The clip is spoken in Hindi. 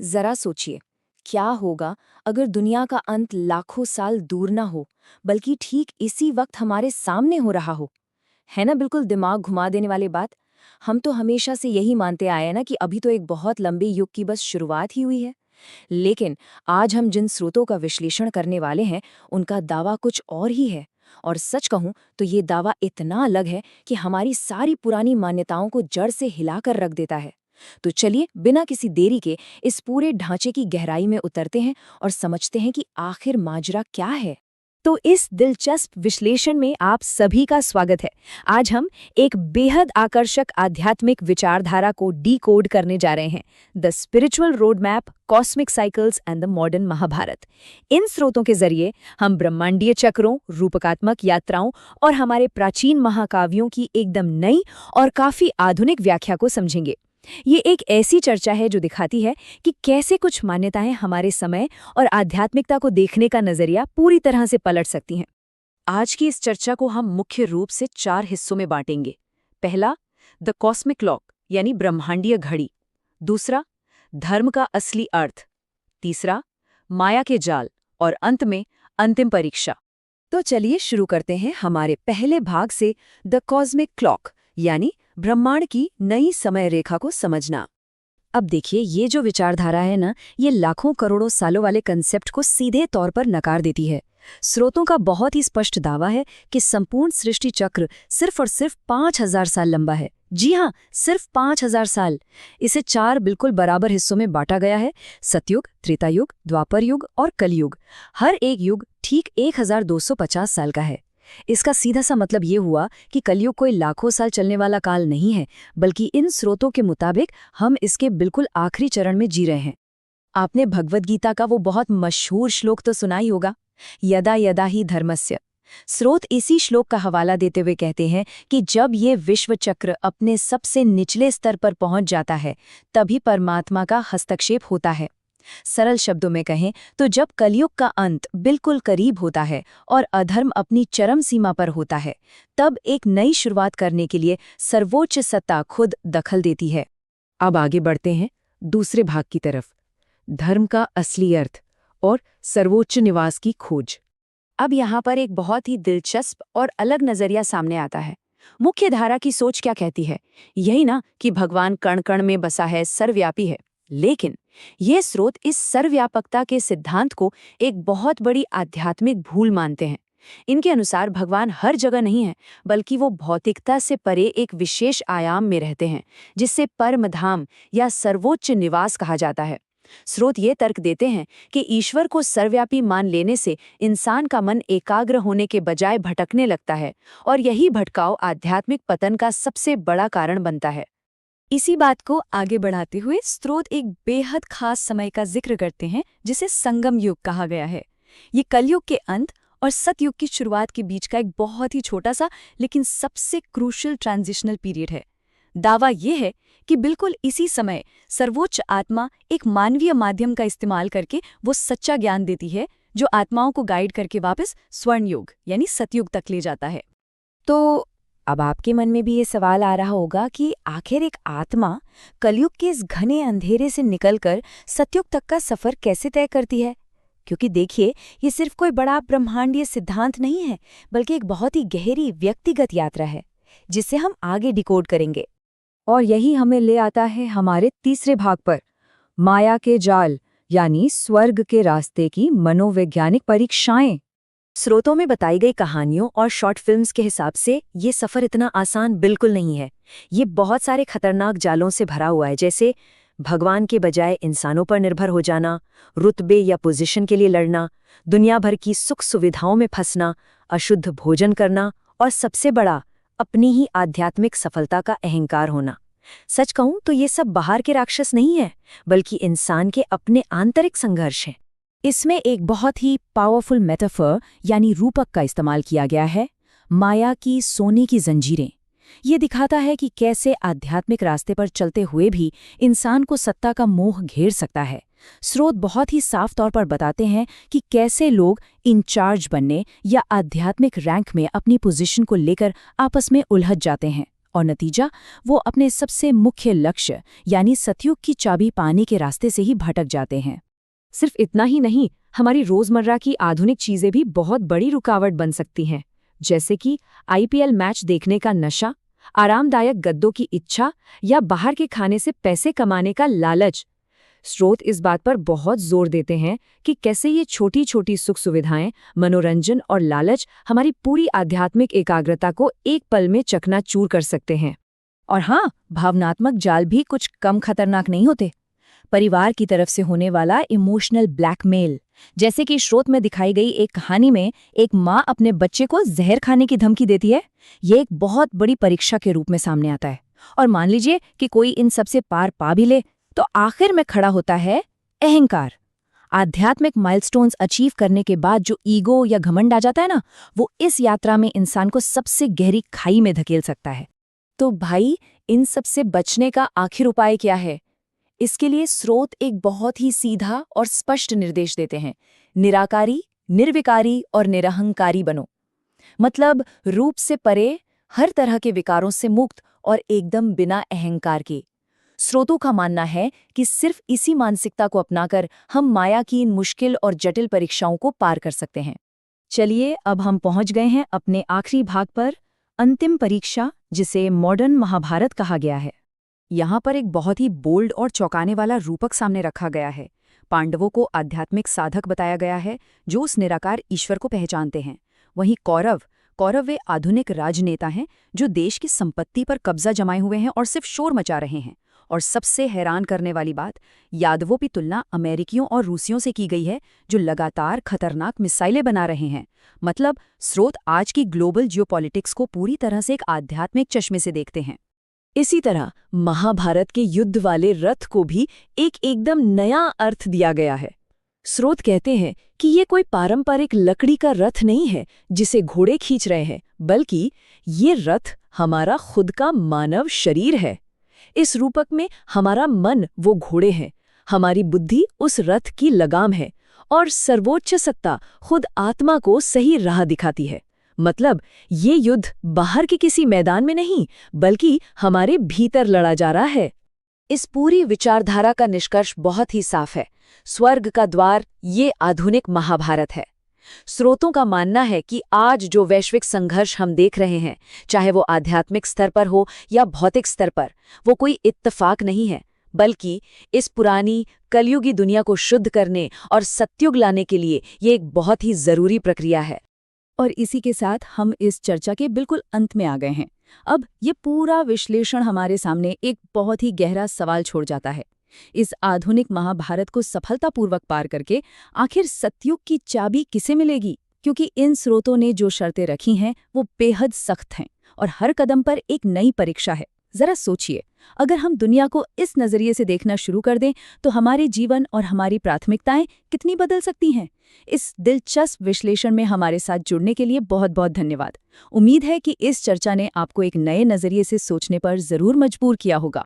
जरा सोचिए, क्या होगा अगर दुनिया का अंत लाखों साल दूर ना हो, बल्कि ठीक इसी वक्त हमारे सामने हो रहा हो। है ना बिल्कुल दिमाग घुमा देने वाली बात। हम तो हमेशा से यही मानते आए हैं ना कि अभी तो एक बहुत लंबे युग की बस शुरुआत ही हुई है। लेकिन आज हम जिन स्रोतों का विश्लेषण करने वाले हैं, उनका दावा कुछ और ही है। और सच कहूं तो ये दावा इतना अलग है कि हमारी सारी पुरानी मान्यताओं को जड़ से हिलाकर रख देता है। तो चलिए बिना किसी देरी के इस पूरे ढांचे की गहराई में उतरते हैं और समझते हैं कि आखिर माजरा क्या है। तो इस दिलचस्प विश्लेषण में आप सभी का स्वागत है। आज हम एक बेहद आकर्षक आध्यात्मिक विचारधारा को डीकोड करने जा रहे हैं, the spiritual road map, cosmic cycles and the modern Mahabharata. इन स्रोतों के जरिए हम ब्रह्मांडीय चक्रों, रूपकात्मक यात्राओं और हमारे प्राचीन महाकाव्यों की एकदम नई और काफी आधुनिक व्याख्या को समझेंगे। ये एक ऐसी चर्चा है जो दिखाती है कि कैसे कुछ मान्यताएं हमारे समय और आध्यात्मिकता को देखने का नजरिया पूरी तरह से पलट सकती हैं। आज की इस चर्चा को हम मुख्य रूप से 4 हिस्सों में बांटेंगे। पहला, द कॉस्मिक क्लॉक यानी ब्रह्मांडीय घड़ी। दूसरा, धर्म का असली अर्थ। तीसरा, माया के जाल। और अंत में अंतिम परीक्षा। तो चलिए शुरू करते हैं हमारे पहले भाग से, द कॉस्मिक क्लॉक यानी ब्रह्मांड की नई समय रेखा को समझना। अब देखिए, ये जो विचारधारा है ना, ये लाखों करोड़ों सालों वाले कंसेप्ट को सीधे तौर पर नकार देती है। स्रोतों का बहुत ही स्पष्ट दावा है कि संपूर्ण सृष्टि चक्र सिर्फ और सिर्फ 5000 साल लंबा है। जी हाँ, सिर्फ 5000 साल। इसे 4 बिल्कुल बराबर हिस्सों में बांटा गया है: सतयुग, त्रेता युग, द्वापर युग और कलयुग। हर एक युग ठीक 1250 साल का है। इसका सीधा सा मतलब ये हुआ कि कलयुग कोई लाखों साल चलने वाला काल नहीं है, बल्कि इन स्रोतों के मुताबिक हम इसके बिल्कुल आखिरी चरण में जी रहे हैं। आपने भगवद गीता का वो बहुत मशहूर श्लोक तो सुना ही होगा, यदा यदा ही धर्मस्य। स्रोत इसी श्लोक का हवाला देते हुए कहते हैं कि जब ये विश्व चक्र अपने सबसे निचले स्तर पर पहुंच जाता है, तभी परमात्मा का हस्तक्षेप होता है। सरल शब्दों में कहें तो जब कलयुग का अंत बिल्कुल करीब होता है और अधर्म अपनी चरम सीमा पर होता है, तब एक नई शुरुआत करने के लिए सर्वोच्च सत्ता खुद दखल देती है। अब आगे बढ़ते हैं दूसरे भाग की तरफ, धर्म का असली अर्थ और सर्वोच्च निवास की खोज। अब यहाँ पर एक बहुत ही दिलचस्प और अलग नजरिया सामने आता है। मुख्य धारा की सोच क्या कहती है? यही ना कि भगवान कण कण में बसा है, सर्वव्यापी है। लेकिन ये स्रोत इस सर्वव्यापकता के सिद्धांत को एक बहुत बड़ी आध्यात्मिक भूल मानते हैं। इनके अनुसार भगवान हर जगह नहीं है, बल्कि वो भौतिकता से परे एक विशेष आयाम में रहते हैं, जिससे परम धाम या सर्वोच्च निवास कहा जाता है। स्रोत ये तर्क देते हैं कि ईश्वर को सर्वव्यापी मान लेने से इंसान का मन एकाग्र होने के बजाय भटकने लगता है, और यही भटकाव आध्यात्मिक पतन का सबसे बड़ा कारण बनता है। इसी बात को आगे बढ़ाते हुए स्रोत एक बेहद खास समय का जिक्र करते हैं, जिसे संगम युग कहा गया है। ये कलयुग के अंत और सतयुग की शुरुआत के बीच का एक बहुत ही छोटा सा लेकिन सबसे क्रूशियल ट्रांजिशनल पीरियड है। दावा ये है कि बिल्कुल इसी समय सर्वोच्च आत्मा एक मानवीय माध्यम का इस्तेमाल करके वो सच्चा ज्ञान देती है जो आत्माओं को गाइड करके वापस स्वर्ण युग यानी सतयुग तक ले जाता है। तो अब आपके मन में भी ये सवाल आ रहा होगा कि आखिर एक आत्मा कलयुग के इस घने अंधेरे से निकलकर सतयुग तक का सफर कैसे तय करती है? क्योंकि देखिए, ये सिर्फ कोई बड़ा ब्रह्मांडीय सिद्धांत नहीं है, बल्कि एक बहुत ही गहरी व्यक्तिगत यात्रा है, जिसे हम आगे डिकोड करेंगे। और यही हमें ले आता है हमारे तीसरे भाग पर, माया के जाल यानी स्वर्ग के रास्ते की मनोवैज्ञानिक परीक्षाएं। स्रोतों में बताई गई कहानियों और शॉर्ट फिल्म्स के हिसाब से ये सफ़र इतना आसान बिल्कुल नहीं है। ये बहुत सारे खतरनाक जालों से भरा हुआ है, जैसे भगवान के बजाय इंसानों पर निर्भर हो जाना, रुतबे या पोजीशन के लिए लड़ना, दुनिया भर की सुख सुविधाओं में फंसना, अशुद्ध भोजन करना और सबसे बड़ा, अपनी ही आध्यात्मिक सफलता का अहंकार होना। सच कहूं तो ये सब बाहर के राक्षस नहीं है, बल्कि इंसान के अपने आंतरिक संघर्ष हैं। इसमें एक बहुत ही पावरफुल मेटाफर यानी रूपक का इस्तेमाल किया गया है, माया की सोने की जंजीरें। ये दिखाता है कि कैसे आध्यात्मिक रास्ते पर चलते हुए भी इंसान को सत्ता का मोह घेर सकता है। स्रोत बहुत ही साफ तौर पर बताते हैं कि कैसे लोग इंचार्ज बनने या आध्यात्मिक रैंक में अपनी पोजीशन को लेकर आपस में उलझ जाते हैं और नतीजा, वो अपने सबसे मुख्य लक्ष्य यानी सतयुग की चाबी पाने के रास्ते से ही भटक जाते हैं। सिर्फ इतना ही नहीं, हमारी रोजमर्रा की आधुनिक चीजें भी बहुत बड़ी रुकावट बन सकती हैं, जैसे कि आईपीएल मैच देखने का नशा, आरामदायक गद्दों की इच्छा या बाहर के खाने से पैसे कमाने का लालच। स्रोत इस बात पर बहुत जोर देते हैं कि कैसे ये छोटी छोटी सुख सुविधाएं, मनोरंजन और लालच हमारी पूरी आध्यात्मिक एकाग्रता को एक पल में चकनाचूर कर सकते हैं। और हाँ, भावनात्मक जाल भी कुछ कम खतरनाक नहीं होते। परिवार की तरफ से होने वाला इमोशनल ब्लैकमेल, जैसे कि स्रोत में दिखाई गई एक कहानी में एक माँ अपने बच्चे को जहर खाने की धमकी देती है, ये एक बहुत बड़ी परीक्षा के रूप में सामने आता है। और मान लीजिए कि कोई इन सबसे पार पा भी ले, तो आखिर में खड़ा होता है अहंकार। आध्यात्मिक माइलस्टोन्स अचीव करने के बाद जो ईगो या घमंड आ जाता है ना, वो इस यात्रा में इंसान को सबसे गहरी खाई में धकेल सकता है। तो भाई, इन सब से बचने का आखिर उपाय क्या है? इसके लिए स्रोत एक बहुत ही सीधा और स्पष्ट निर्देश देते हैं। निराकारी, निर्विकारी और निरहंकारी बनो। मतलब रूप से परे, हर तरह के विकारों से मुक्त और एकदम बिना अहंकार के। स्रोतों का मानना है कि सिर्फ इसी मानसिकता को अपनाकर हम माया की इन मुश्किल और जटिल परीक्षाओं को पार कर सकते हैं। चलिए, अब हम पहुंच गए हैं अपने आखिरी भाग पर, अंतिम परीक्षा, जिसे मॉडर्न महाभारत कहा गया है। यहाँ पर एक बहुत ही बोल्ड और चौंकाने वाला रूपक सामने रखा गया है। पांडवों को आध्यात्मिक साधक बताया गया है जो उस निराकार ईश्वर को पहचानते हैं। वहीं कौरव वे आधुनिक राजनेता हैं जो देश की संपत्ति पर कब्जा जमाए हुए हैं और सिर्फ शोर मचा रहे हैं। और सबसे हैरान करने वाली बात, यादवों की तुलना अमेरिकियों और रूसियों से की गई है जो लगातार खतरनाक मिसाइलें बना रहे हैं। मतलब स्रोत आज की ग्लोबल जियोपॉलिटिक्स को पूरी तरह से एक आध्यात्मिक चश्मे से देखते हैं। इसी तरह महाभारत के युद्ध वाले रथ को भी एक एकदम नया अर्थ दिया गया है। स्रोत कहते हैं कि ये कोई पारंपरिक लकड़ी का रथ नहीं है जिसे घोड़े खींच रहे हैं, बल्कि ये रथ हमारा खुद का मानव शरीर है। इस रूपक में हमारा मन वो घोड़े हैं, हमारी बुद्धि उस रथ की लगाम है और सर्वोच्च सत्ता खुद आत्मा को सही राह दिखाती है। मतलब ये युद्ध बाहर के किसी मैदान में नहीं, बल्कि हमारे भीतर लड़ा जा रहा है। इस पूरी विचारधारा का निष्कर्ष बहुत ही साफ है। स्वर्ग का द्वार ये आधुनिक महाभारत है। स्रोतों का मानना है कि आज जो वैश्विक संघर्ष हम देख रहे हैं, चाहे वो आध्यात्मिक स्तर पर हो या भौतिक स्तर पर, वो कोई इत्तेफाक नहीं है, बल्कि इस पुरानी कलयुगी दुनिया को शुद्ध करने और सत्युग लाने के लिए ये एक बहुत ही जरूरी प्रक्रिया है। और इसी के साथ हम इस चर्चा के बिल्कुल अंत में आ गए हैं। अब ये पूरा विश्लेषण हमारे सामने एक बहुत ही गहरा सवाल छोड़ जाता है। इस आधुनिक महाभारत को सफलतापूर्वक पार करके आखिर सतयुग की चाबी किसे मिलेगी? क्योंकि इन स्रोतों ने जो शर्तें रखी हैं वो बेहद सख्त हैं और हर कदम पर एक नई परीक्षा है। जरा सोचिए, अगर हम दुनिया को इस नजरिए से देखना शुरू कर दें तो हमारे जीवन और हमारी प्राथमिकताएं कितनी बदल सकती हैं। इस दिलचस्प विश्लेषण में हमारे साथ जुड़ने के लिए बहुत बहुत धन्यवाद। उम्मीद है कि इस चर्चा ने आपको एक नए नजरिए से सोचने पर जरूर मजबूर किया होगा।